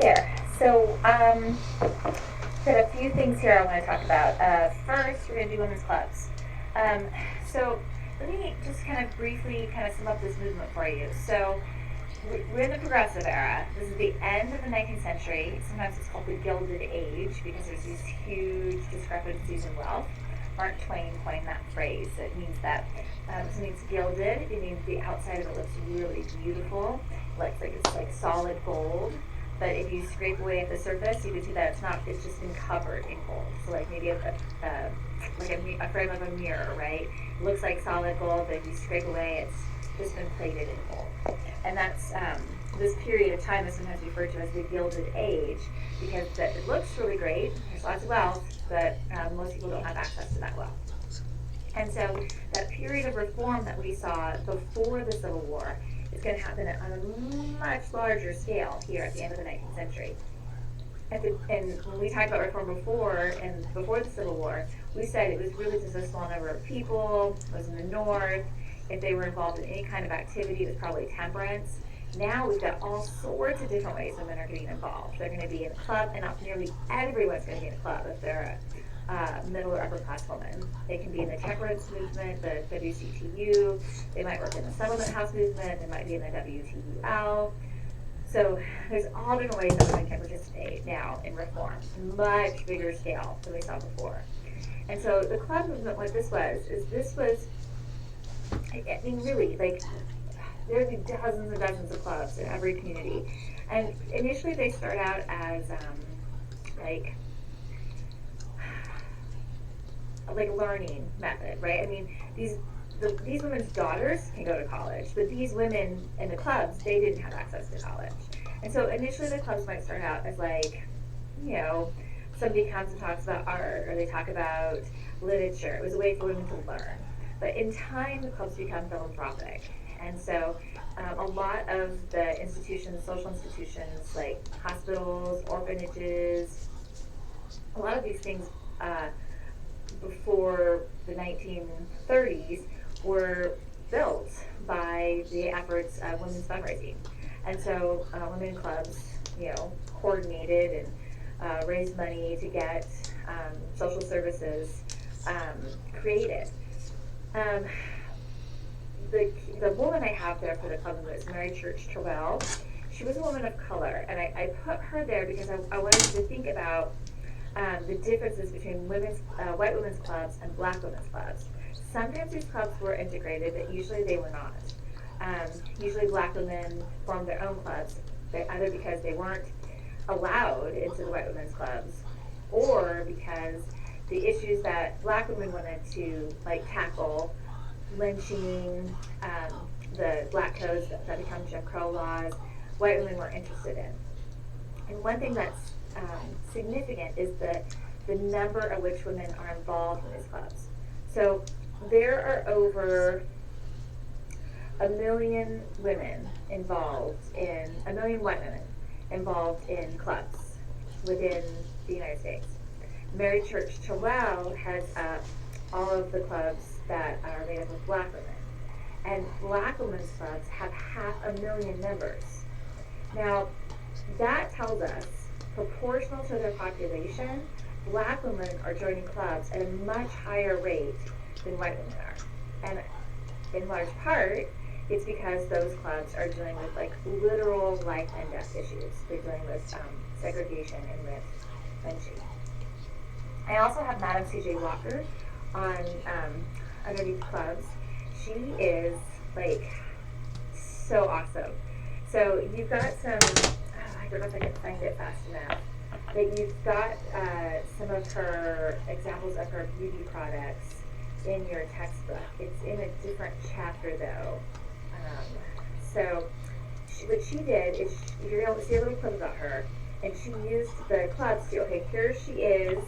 there. So, got a few things here I want to talk about. First, we're going to do women's clubs. Um, so, let me just kind of briefly kind of sum up this movement for you. So, we're in the progressive era. This is the end of the 19th century. Sometimes it's called the Gilded Age because there's these huge discrepancies in wealth. Mark Twain coined that phrase. It means that something's gilded. It means the outside of it looks really beautiful, like it's like solid gold. But if you scrape away at the surface, you can see that it's not. It's just been covered in gold. So like maybe a frame of a mirror, right? It looks like solid gold, but if you scrape away, it's just been plated in gold. And that's this period of time is sometimes referred to as the Gilded Age because that it looks really great. There's lots of wealth, but most people don't have access to that wealth. And so that period of reform that we saw before the Civil War is going to happen on a much larger scale here at the end of the 19th century. And when we talked about reform before and before the Civil War, we said it was really just a small number of people. It was in the North. If they were involved in any kind of activity, it was probably temperance. Now we've got all sorts of different ways women are getting involved. They're going to be in a club, and not nearly everyone's going to be in a club if they're a middle or upper class woman. They can be in the temperance movement, the WCTU. They might work in the settlement house movement. They might be in the WTUL. So there's all different ways that women can participate now in reform, much bigger scale than we saw before. And so the club movement, what this was, I mean, really, like, there are dozens and dozens of clubs in every community. And initially they start out as like learning method, right? I mean, these women's daughters can go to college, but these women in the clubs, they didn't have access to college. And so initially the clubs might start out as like, you know, somebody comes and talks about art or they talk about literature. It was a way for women to learn. But in time, the clubs become philanthropic. And so a lot of the institutions, social institutions like hospitals, orphanages, a lot of these things before the 1930s were built by the efforts of women's fundraising. And so women clubs, you know, coordinated and raised money to get social services created. Um, the woman I have there for the club is Mary Church Terrell. She was a woman of color, and I put her there because I wanted you to think about the differences between white women's clubs and black women's clubs. Sometimes these clubs were integrated, but usually they were not. Usually black women formed their own clubs, either because they weren't allowed into the white women's clubs, or because the issues that black women wanted to like tackle, lynching, the black codes that become Jim Crow laws, white women were interested in. And one thing that's significant is the number at which women are involved in these clubs. So there are over 1 million women a million white women involved in clubs within the United States. Mary Church Terrell heads up all of the clubs that are made up of black women. And black women's clubs have 500,000 members. Now, that tells us, proportional to their population, black women are joining clubs at a much higher rate than white women are. And in large part, it's because those clubs are dealing with like literal life and death issues. They're dealing with segregation and with lynching. I also have Madam C.J. Walker on underneath clubs. She is like so awesome. So you've got some, I don't know if I can find it fast enough, but you've got some of her examples of her beauty products in your textbook. It's in a different chapter though. What she did is, you're able to see a little clip about her, and she used the clubs to, okay, here she is.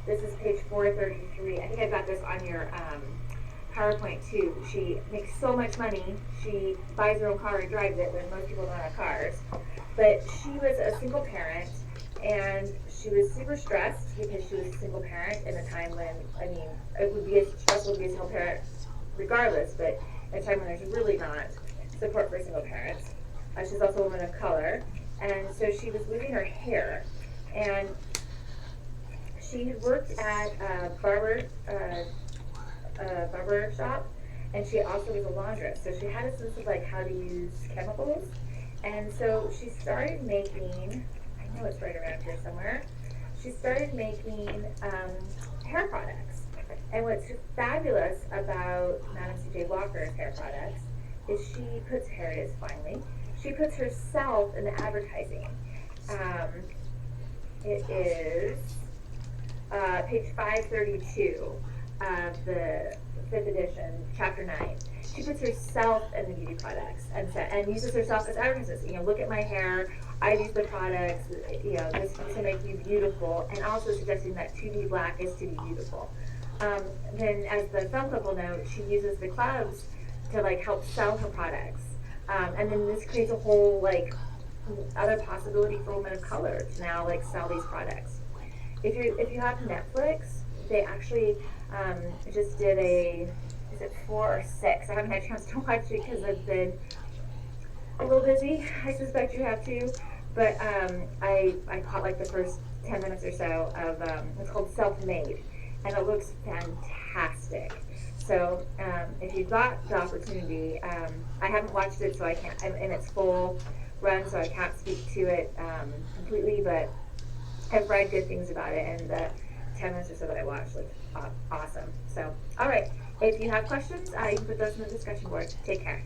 This is page 433. I think I got this on your PowerPoint too. She makes so much money. She buys her own car and drives it when most people don't have cars. But she was a single parent, and she was super stressed because she was a single parent in a time when, I mean, it would be stressful to be a single parent regardless, but at a time when there's really not support for single parents. She's also a woman of color, and so she was losing her hair, and she had worked at barber shop, and she also was a laundress. So she had a sense of like how to use chemicals, and so she started making. I know it's right around here somewhere. She started making hair products. And what's fabulous about Madam C.J. Walker's hair products is she puts, here it is finally, she puts herself in the advertising. Um, it is page 532 of the fifth edition, chapter 9. She puts herself in the beauty products and uses herself as advertisements. You know, look at my hair. I use the products. You know, this will make you beautiful, and also suggesting that to be black is to be beautiful. Um, then, as the film club will note, she uses the clubs to like help sell her products, and then this creates a whole like other possibility for women of color to now like sell these products. If you have Netflix, they actually just did a, is it 4 or 6? I haven't had a chance to watch it because I've been a little busy. I suspect you have too, but I caught like the first 10 minutes or so of it's called Self Made, and it looks fantastic. So if you've got the opportunity, I haven't watched it, so I can't in its full run, so I can't speak to it completely, but I've read good things about it, and the 10 minutes or so that I watched looked awesome. So, all right. If you have questions, you can put those in the discussion board. Take care.